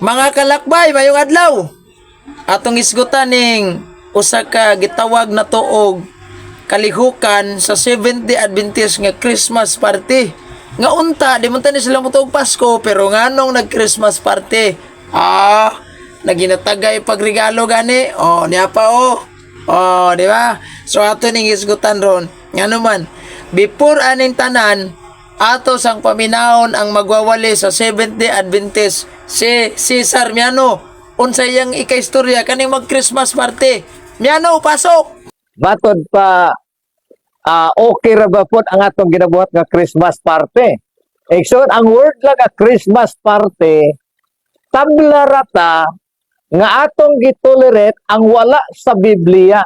Mga kalakbay, mayong adlaw. Atong isgutan ning usa ka gitawag na tuog kalihukan sa Seventh-day Adventist nga Christmas party. Nga unta, di man tani sila mutuog Pasko, pero nganong nag-Christmas party? Naginatagay pagregalo gani. Niya pa di ba? So ato ning isgutan ron. Ngano man, before aning tanan, ato sang paminahon ang magwawali sa Seventh-day Adventist si Cesar Miano. Unsay yang ikaistorya kaning mag-Christmas party. Miano, pasok! Matod pa, okay ra ba po ang atong ginabuhat nga Christmas party? So, ang word lang nga Christmas party, tabla rata nga atong gitolerate ang wala sa Biblia.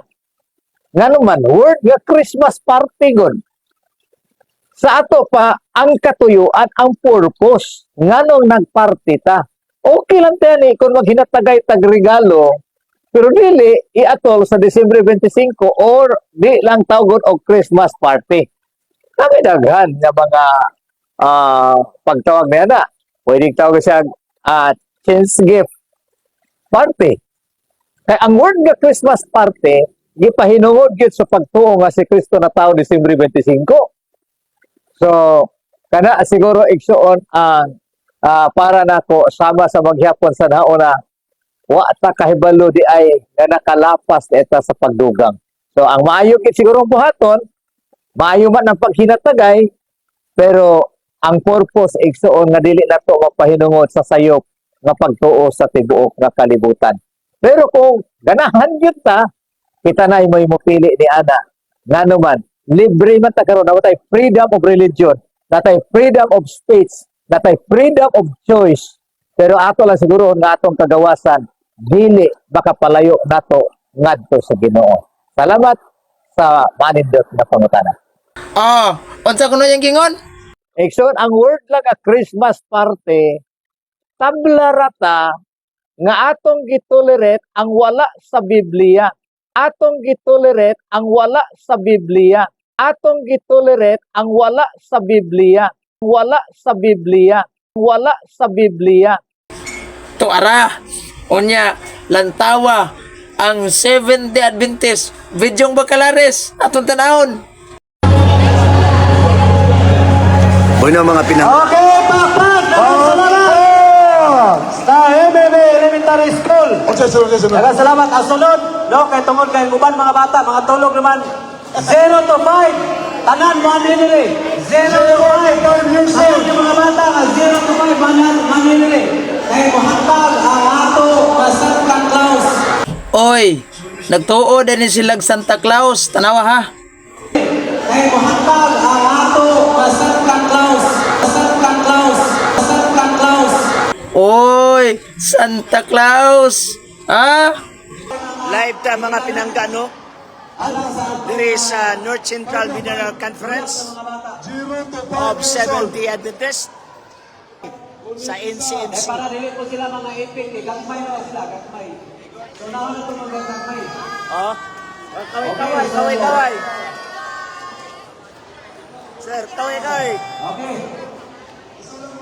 Nga naman, word nga Christmas party god. Sa ato pa, ang katuyuan, ang purpose, nga nung nagparty ta. Okay lang tayo kung maghinatagay tagregalo, pero dili iatol sa Disyembre 25 or di lang tawgon og Christmas party. Kami daghan nga mga pagtawag na yana. Pwedeng tawag siya change gift party. Kaya ang word nga Christmas party, gipahinungod gyud sa pagtuo nga si Kristo na tao Disyembre 25. So, kana siguro igsuon ang para nako sama sa maghapon sa nauna wa ta kahibalo di ay nga nakalapas eta sa pagdugang. So ang maayo gid siguro buhaton, maayo man ang paghinatagay, pero ang purpose igsuon nga dili nato mapahinungod sa sayop nga pagtuo sa tibuok nga kalibutan. Pero kung ganahan gyud ta, kita na may mopili ni ana. Ngano man, libre man ta karon, natay freedom of religion, natay freedom of speech, natay freedom of choice. Pero ato lang siguro nga atong kagawasan, dili makapalayo nato ngadto sa Ginoo. Salamat sa manindot na pangutana. Unsa kuno yang gingon? Ekson, ang word lang nga Christmas party, tabla rata nga atong gitolerate ang wala sa Biblia. Atong gitolerate ang wala sa Biblia. Atong gitolerate ang wala sa Biblia. Wala sa Biblia. Wala sa Biblia. Tuara. Unya, lantawa ang Seventh-day Adventist. Vidyong Bacalares. Atong tanahon. Bueno mga pinang... Okay, pakpak! Sa MMA Elementary School. Salamat. Ang sunod, kay tungod kay uban mga bata, mga tulog naman. 0 to 5. Tanan, 1 hinili. 0 to 5. Tanan yung mga bata, 0 to 5. Man hinili. Kay muhatag ang ato na Santa Claus. Oy, nagtuo din silag Santa Claus. Tanawa ha. Kay muhatag ang ato na Santa Claus. Santa Claus. Santa Claus. Oy, Santa Claus. Live ta mga pinangga, no? There is North Central Mineral Conference of Seventh-day Adventist sa NCMC. Para dili po sila mga iping, gagmay na sila, gagmay. So naon na ito magagmay. Kaway. Sir, kaway. Okay.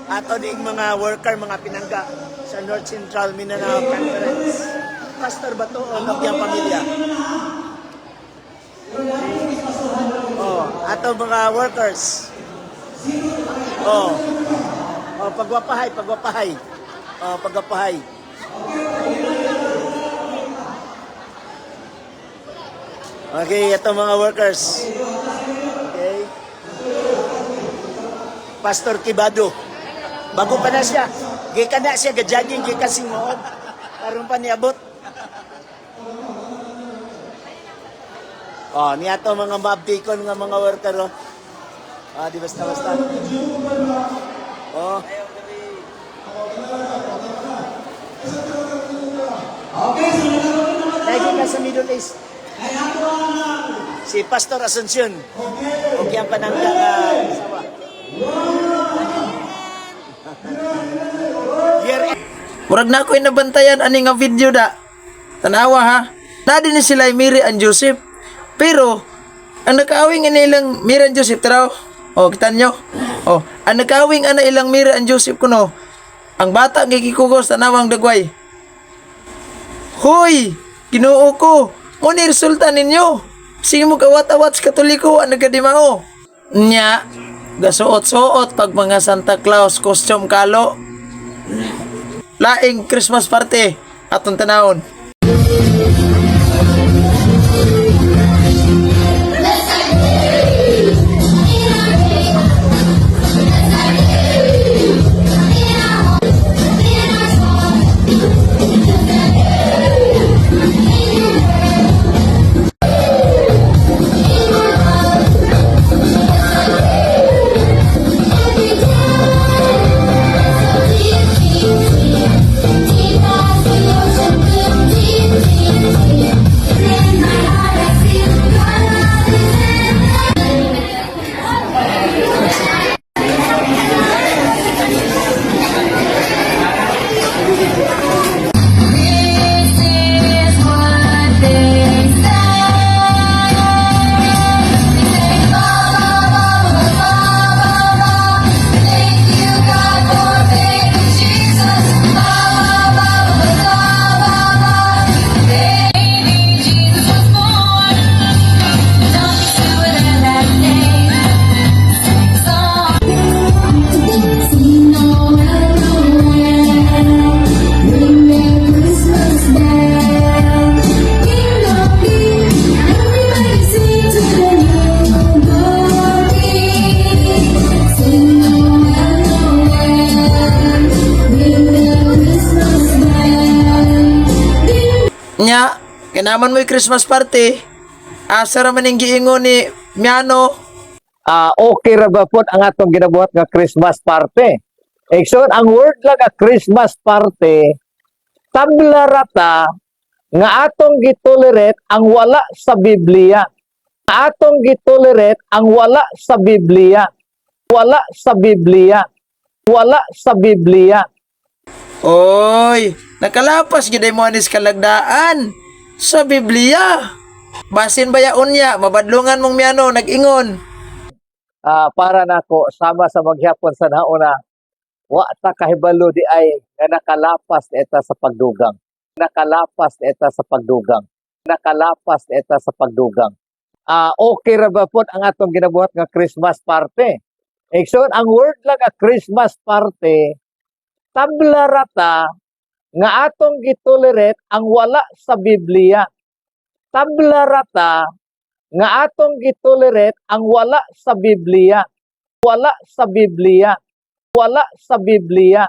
Ato ding mga worker, mga pinangga sa North Central Mineral Conference. Pastor Bato o Kabyang Pamilya. Ato mga workers. Pagwapahay. Pagwapahay. Okay, ito mga workers. Okay. Pastor Kibado. Bago pa na siya. Gikan na siya, gajaging, gikan singoon. Karoon pa niabot. Niya to mga mabdikon nga mga worker, di basta-basta. Lagi ka sa Middle East. Si Pastor Asuncion. O kiyang panangga asawa. Murag na ako'y nabantayan ani nga video da. Tanawa ha. Nadi ni sila Mary and Joseph. Pero ang nakaawing ana ilang Mary and Joseph taraw. Kita nyo. Ang nakaawing ana ilang Mary and Joseph kuno. Ang bata gigikugos tanawang dagway. Hoy, Ginoo ko, mo ni resulta ninyo. Sige mo kawat-awat sa Katoliko ang nagkadimao. Nya, gasuot-suot pag mga Santa Claus costume kalo. Laing Christmas party atong tanawon. Nya, kinaman mo'y Christmas party. Asa raman ang giingon ni Miano. Okay ra ba po ang atong ginabuhat nga Christmas party? So, ang word lang nga Christmas party, tabla rata nga atong gitolerate ang wala sa Biblia. Atong gitolerate ang wala sa Biblia. Wala sa Biblia. Wala sa Biblia. Oy, nakalapas gid mo anis kalagdaan sa Biblia. Basin bayaon niya, mabadlungan mong Miano nag-ingon. Para nako sama sa maghapon sa nauna, wa ta kahibalo di ay nga nakalapas eta sa pagdugang. Nakalapas eta sa pagdugang. Nakalapas eta sa pagdugang. Okay ra ba po ang atong ginabuhat nga Christmas party? So, ang word lang nga Christmas party, tabla rata nga atong gitolerate ang wala sa Biblia. Tabla rata nga atong gitolerate ang wala sa Biblia. Wala sa Biblia. Wala sa Biblia.